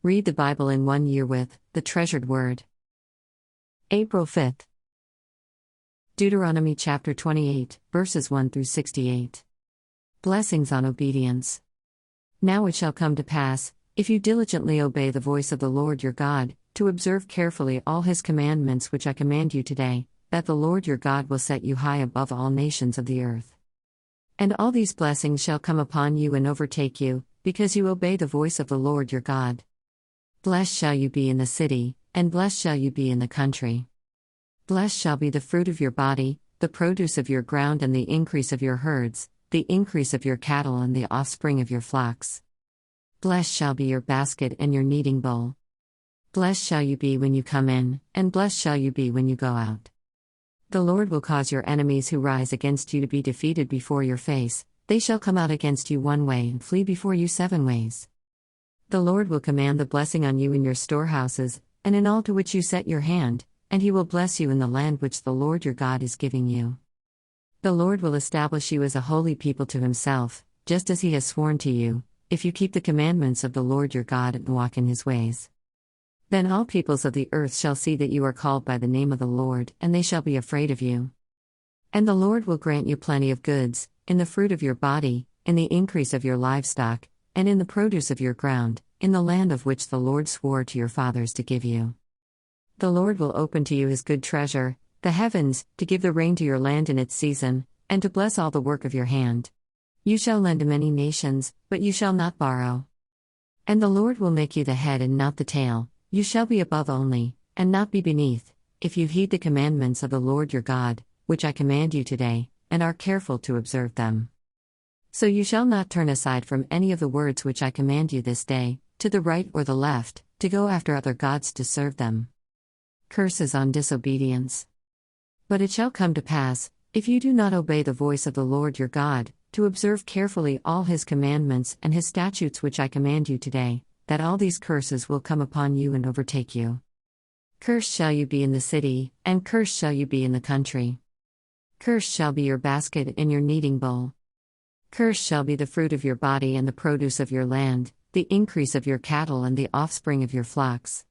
Read the Bible in 1 year with the Treasured Word. April 5th. Deuteronomy chapter 28, verses 1 through 68. Blessings on obedience. Now it shall come to pass, if you diligently obey the voice of the Lord your God, to observe carefully all his commandments which I command you today, that the Lord your God will set you high above all nations of the earth. And all these blessings shall come upon you and overtake you, because you obey the voice of the Lord your God. Blessed shall you be in the city, and blessed shall you be in the country. Blessed shall be the fruit of your body, the produce of your ground and the increase of your herds, the increase of your cattle and the offspring of your flocks. Blessed shall be your basket and your kneading bowl. Blessed shall you be when you come in, and blessed shall you be when you go out. The Lord will cause your enemies who rise against you to be defeated before your face. They shall come out against you one way and flee before you 7 ways. The Lord will command the blessing on you in your storehouses, and in all to which you set your hand, and he will bless you in the land which the Lord your God is giving you. The Lord will establish you as a holy people to himself, just as he has sworn to you, if you keep the commandments of the Lord your God and walk in his ways. Then all peoples of the earth shall see that you are called by the name of the Lord, and they shall be afraid of you. And the Lord will grant you plenty of goods, in the fruit of your body, in the increase of your livestock, and in the produce of your ground, in the land of which the Lord swore to your fathers to give you. The Lord will open to you his good treasure, the heavens, to give the rain to your land in its season, and to bless all the work of your hand. You shall lend to many nations, but you shall not borrow. And the Lord will make you the head and not the tail, you shall be above only, and not be beneath, if you heed the commandments of the Lord your God, which I command you today, and are careful to observe them. So you shall not turn aside from any of the words which I command you this day, to the right or the left, to go after other gods to serve them. Curses on disobedience. But it shall come to pass, if you do not obey the voice of the Lord your God, to observe carefully all his commandments and his statutes which I command you today, that all these curses will come upon you and overtake you. Cursed shall you be in the city, and cursed shall you be in the country. Cursed shall be your basket and your kneading bowl. Cursed shall be the fruit of your body and the produce of your land, the increase of your cattle and the offspring of your flocks.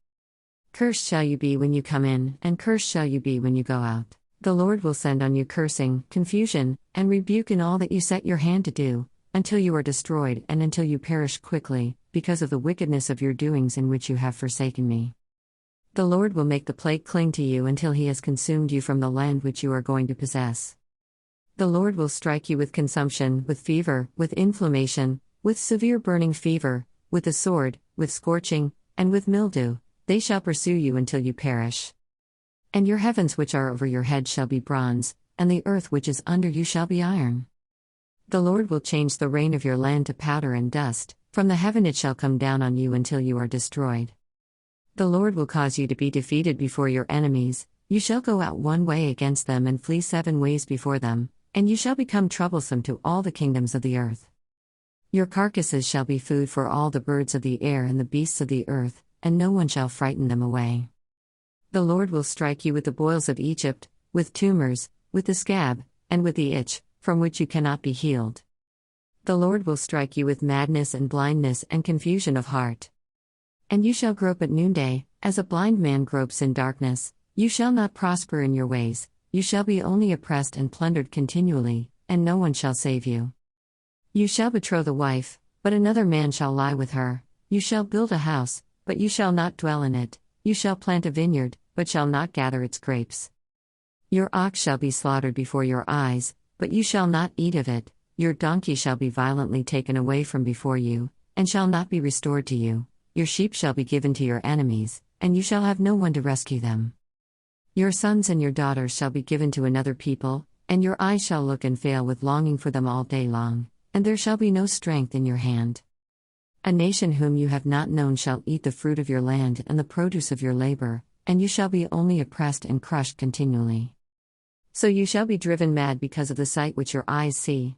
Cursed shall you be when you come in, and cursed shall you be when you go out. The Lord will send on you cursing, confusion, and rebuke in all that you set your hand to do, until you are destroyed and until you perish quickly, because of the wickedness of your doings in which you have forsaken me. The Lord will make the plague cling to you until he has consumed you from the land which you are going to possess. The Lord will strike you with consumption, with fever, with inflammation, with severe burning fever, with the sword, with scorching, and with mildew. They shall pursue you until you perish. And your heavens which are over your head shall be bronze, and the earth which is under you shall be iron. The Lord will change the rain of your land to powder and dust, from the heaven it shall come down on you until you are destroyed. The Lord will cause you to be defeated before your enemies, you shall go out one way against them and flee 7 ways before them, and you shall become troublesome to all the kingdoms of the earth. Your carcasses shall be food for all the birds of the air and the beasts of the earth, and no one shall frighten them away. The Lord will strike you with the boils of Egypt, with tumors, with the scab, and with the itch, from which you cannot be healed. The Lord will strike you with madness and blindness and confusion of heart. And you shall grope at noonday, as a blind man gropes in darkness. You shall not prosper in your ways, you shall be only oppressed and plundered continually, and no one shall save you. You shall betroth a wife, but another man shall lie with her. You shall build a house, but you shall not dwell in it. You shall plant a vineyard, but shall not gather its grapes. Your ox shall be slaughtered before your eyes, but you shall not eat of it. Your donkey shall be violently taken away from before you, and shall not be restored to you. Your sheep shall be given to your enemies, and you shall have no one to rescue them. Your sons and your daughters shall be given to another people, and your eyes shall look and fail with longing for them all day long, and there shall be no strength in your hand. A nation whom you have not known shall eat the fruit of your land and the produce of your labor, and you shall be only oppressed and crushed continually. So you shall be driven mad because of the sight which your eyes see.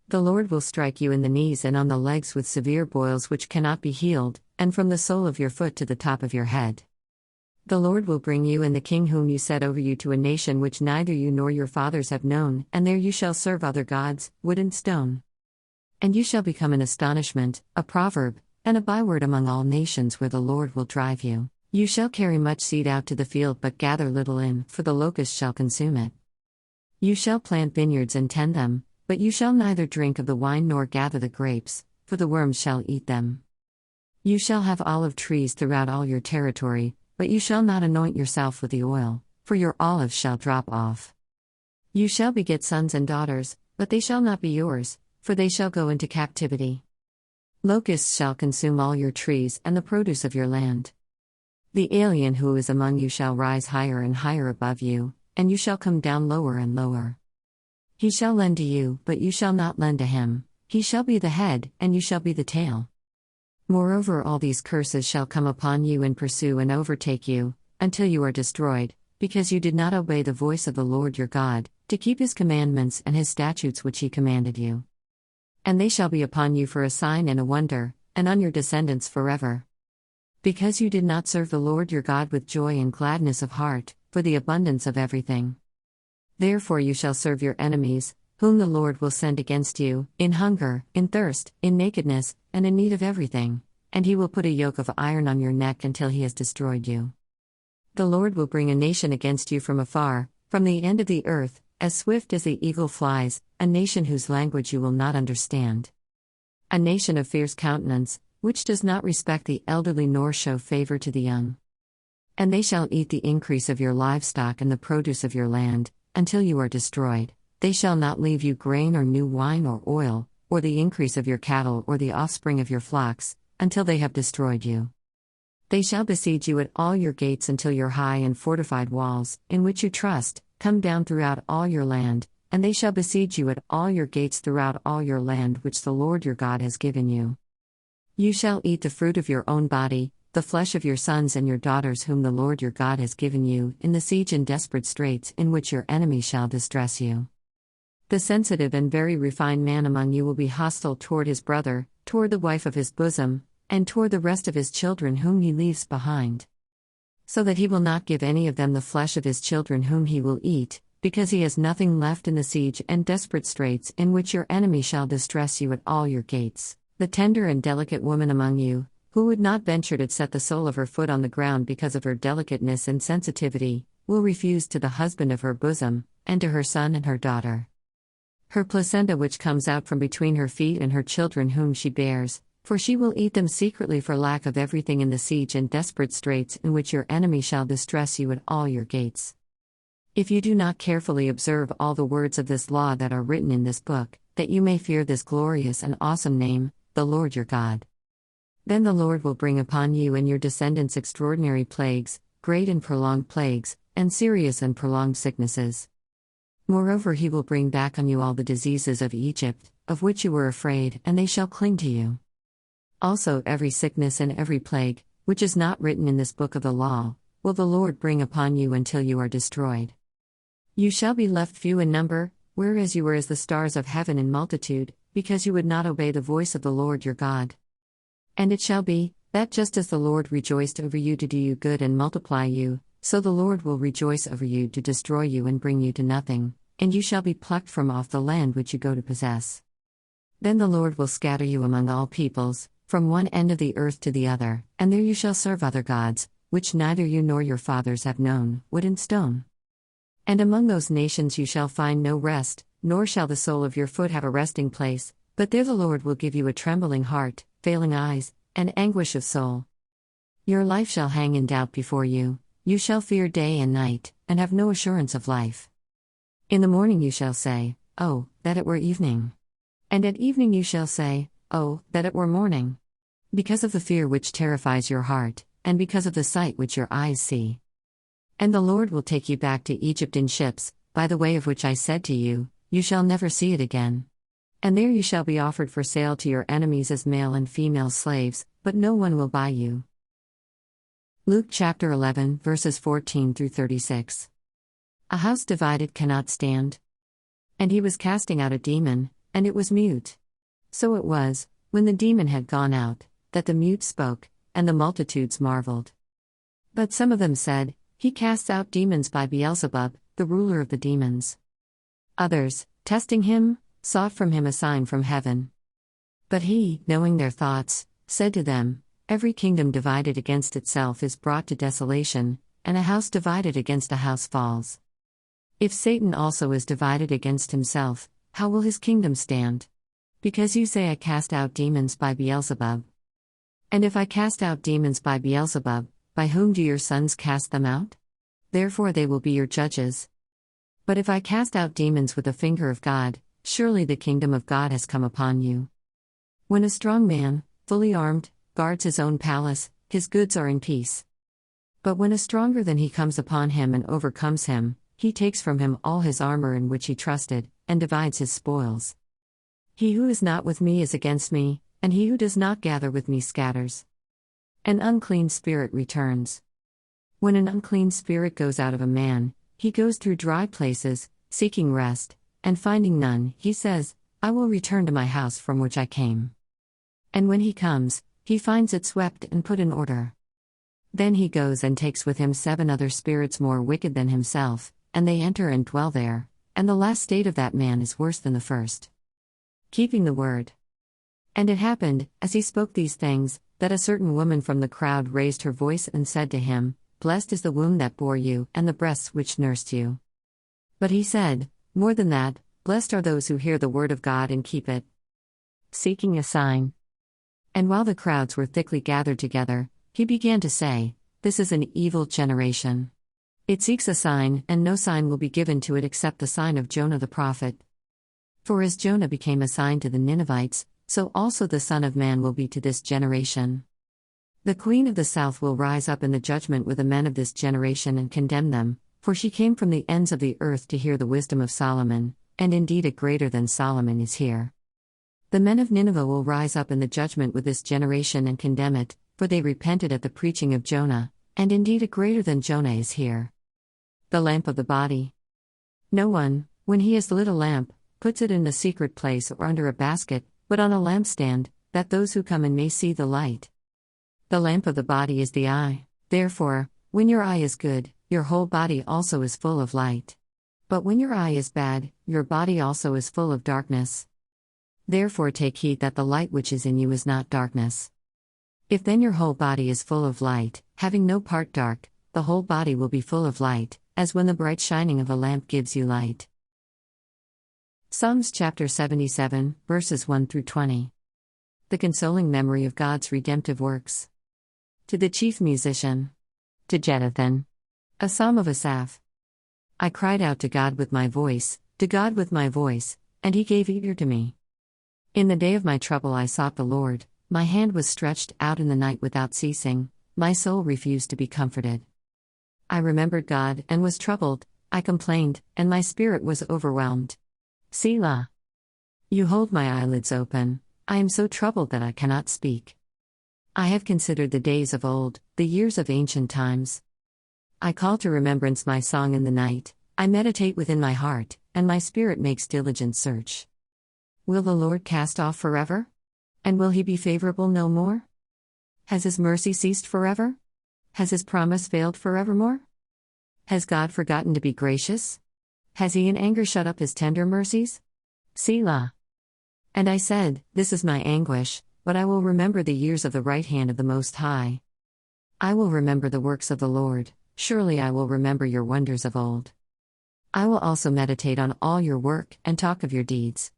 The Lord will strike you in the knees and on the legs with severe boils which cannot be healed, and from the sole of your foot to the top of your head. The Lord will bring you and the king whom you set over you to a nation which neither you nor your fathers have known, and there you shall serve other gods, wood and stone. And you shall become an astonishment, a proverb, and a byword among all nations where the Lord will drive you. You shall carry much seed out to the field, but gather little in, for the locust shall consume it. You shall plant vineyards and tend them, but you shall neither drink of the wine nor gather the grapes, for the worms shall eat them. You shall have olive trees throughout all your territory, but you shall not anoint yourself with the oil, for your olives shall drop off. You shall beget sons and daughters, but they shall not be yours, for they shall go into captivity. Locusts shall consume all your trees and the produce of your land. The alien who is among you shall rise higher and higher above you, and you shall come down lower and lower. He shall lend to you, but you shall not lend to him. He shall be the head, and you shall be the tail. Moreover, all these curses shall come upon you and pursue and overtake you, until you are destroyed, because you did not obey the voice of the Lord your God, to keep his commandments and his statutes which he commanded you. And they shall be upon you for a sign and a wonder, and on your descendants forever. Because you did not serve the Lord your God with joy and gladness of heart, for the abundance of everything. Therefore you shall serve your enemies, whom the Lord will send against you, in hunger, in thirst, in nakedness, and in need of everything, and he will put a yoke of iron on your neck until he has destroyed you. The Lord will bring a nation against you from afar, from the end of the earth, as swift as the eagle flies, a nation whose language you will not understand. A nation of fierce countenance, which does not respect the elderly nor show favor to the young. And they shall eat the increase of your livestock and the produce of your land, until you are destroyed. They shall not leave you grain or new wine or oil, or the increase of your cattle or the offspring of your flocks, until they have destroyed you. They shall besiege you at all your gates until your high and fortified walls, in which you trust, come down throughout all your land, and they shall besiege you at all your gates throughout all your land which the Lord your God has given you. You shall eat the fruit of your own body, the flesh of your sons and your daughters whom the Lord your God has given you, in the siege and desperate straits in which your enemy shall distress you. The sensitive and very refined man among you will be hostile toward his brother, toward the wife of his bosom, and toward the rest of his children whom he leaves behind. So that he will not give any of them the flesh of his children whom he will eat, because he has nothing left in the siege and desperate straits in which your enemy shall distress you at all your gates. The tender and delicate woman among you, who would not venture to set the sole of her foot on the ground because of her delicateness and sensitivity, will refuse to the husband of her bosom, and to her son and her daughter. Her placenta which comes out from between her feet and her children whom she bears, for she will eat them secretly for lack of everything in the siege and desperate straits in which your enemy shall distress you at all your gates. If you do not carefully observe all the words of this law that are written in this book, that you may fear this glorious and awesome name, the Lord your God. Then the Lord will bring upon you and your descendants extraordinary plagues, great and prolonged plagues, and serious and prolonged sicknesses. Moreover, he will bring back on you all the diseases of Egypt, of which you were afraid, and they shall cling to you. Also every sickness and every plague, which is not written in this book of the law, will the Lord bring upon you until you are destroyed. You shall be left few in number, whereas you were as the stars of heaven in multitude, because you would not obey the voice of the Lord your God. And it shall be, that just as the Lord rejoiced over you to do you good and multiply you, so the Lord will rejoice over you to destroy you and bring you to nothing, and you shall be plucked from off the land which you go to possess. Then the Lord will scatter you among all peoples, from one end of the earth to the other, and there you shall serve other gods, which neither you nor your fathers have known, wood and stone. And among those nations you shall find no rest, nor shall the sole of your foot have a resting place, but there the Lord will give you a trembling heart, failing eyes, and anguish of soul. Your life shall hang in doubt before you, you shall fear day and night, and have no assurance of life. In the morning you shall say, "Oh, that it were evening." And at evening you shall say, "Oh, that it were morning." Because of the fear which terrifies your heart, and because of the sight which your eyes see. And the Lord will take you back to Egypt in ships, by the way of which I said to you, you shall never see it again. And there you shall be offered for sale to your enemies as male and female slaves, but no one will buy you. Luke chapter 11, verses 14 through 36. A house divided cannot stand. And he was casting out a demon, and it was mute. So it was, when the demon had gone out, that the mute spoke, and the multitudes marveled. But some of them said, He casts out demons by Beelzebub, the ruler of the demons. Others, testing him, sought from him a sign from heaven. But he, knowing their thoughts, said to them, "Every kingdom divided against itself is brought to desolation, and a house divided against a house falls. If Satan also is divided against himself, how will his kingdom stand? Because you say I cast out demons by Beelzebub. And if I cast out demons by Beelzebub, by whom do your sons cast them out? Therefore they will be your judges. But if I cast out demons with the finger of God, surely the kingdom of God has come upon you. When a strong man, fully armed, guards his own palace, his goods are in peace. But when a stronger than he comes upon him and overcomes him, he takes from him all his armor in which he trusted, and divides his spoils. He who is not with me is against me, and he who does not gather with me scatters. An unclean spirit returns. When an unclean spirit goes out of a man, he goes through dry places, seeking rest, and finding none, he says, I will return to my house from which I came. And when he comes, he finds it swept and put in order. Then he goes and takes with him 7 other spirits more wicked than himself, and they enter and dwell there, and the last state of that man is worse than the first. Keeping the word. And it happened, as he spoke these things, that a certain woman from the crowd raised her voice and said to him, Blessed is the womb that bore you, and the breasts which nursed you. But he said, More than that, blessed are those who hear the word of God and keep it. Seeking a sign. And while the crowds were thickly gathered together, he began to say, This is an evil generation. It seeks a sign, and no sign will be given to it except the sign of Jonah the prophet. For as Jonah became a sign to the Ninevites, so also the Son of Man will be to this generation. The queen of the south will rise up in the judgment with the men of this generation and condemn them, for she came from the ends of the earth to hear the wisdom of Solomon, and indeed a greater than Solomon is here. The men of Nineveh will rise up in the judgment with this generation and condemn it, for they repented at the preaching of Jonah, and indeed a greater than Jonah is here. The lamp of the body. No one, when he has lit a lamp, puts it in a secret place or under a basket, but on a lampstand, that those who come in may see the light. The lamp of the body is the eye. Therefore, when your eye is good, your whole body also is full of light. But when your eye is bad, your body also is full of darkness. Therefore take heed that the light which is in you is not darkness. If then your whole body is full of light, having no part dark, the whole body will be full of light, as when the bright shining of a lamp gives you light. Psalms chapter 77, verses 1 through 20. The consoling memory of God's redemptive works. To the chief musician. To Jeduthun. A psalm of Asaph. I cried out to God with my voice, to God with my voice, and he gave ear to me. In the day of my trouble I sought the Lord, my hand was stretched out in the night without ceasing, my soul refused to be comforted. I remembered God and was troubled, I complained, and my spirit was overwhelmed. Selah. You hold my eyelids open, I am so troubled that I cannot speak. I have considered the days of old, the years of ancient times. I call to remembrance my song in the night, I meditate within my heart, and my spirit makes diligent search. Will the Lord cast off forever? And will he be favorable no more? Has his mercy ceased forever? Has his promise failed forevermore? Has God forgotten to be gracious? Has he in anger shut up his tender mercies? Selah. And I said, This is my anguish, but I will remember the years of the right hand of the Most High. I will remember the works of the Lord, surely I will remember your wonders of old. I will also meditate on all your work and talk of your deeds.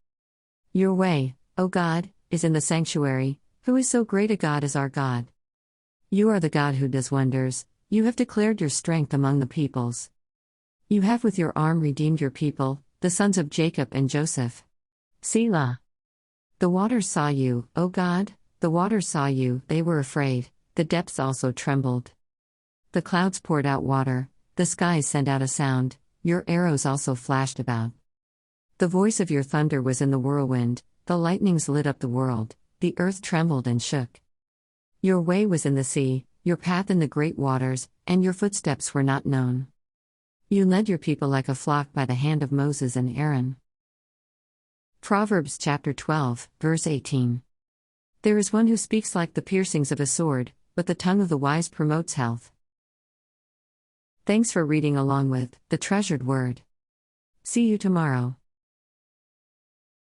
Your way, O God, is in the sanctuary. Who is so great a God as our God? You are the God who does wonders, you have declared your strength among the peoples. You have with your arm redeemed your people, the sons of Jacob and Joseph. Selah. The waters saw you, O God, the waters saw you, they were afraid, the depths also trembled. The clouds poured out water, the skies sent out a sound, your arrows also flashed about. The voice of your thunder was in the whirlwind, the lightnings lit up the world, the earth trembled and shook. Your way was in the sea, your path in the great waters, and your footsteps were not known. You led your people like a flock by the hand of Moses and Aaron. Proverbs chapter 12, verse 18. There is one who speaks like the piercings of a sword, but the tongue of the wise promotes health. Thanks for reading along with The Treasured Word. See you tomorrow.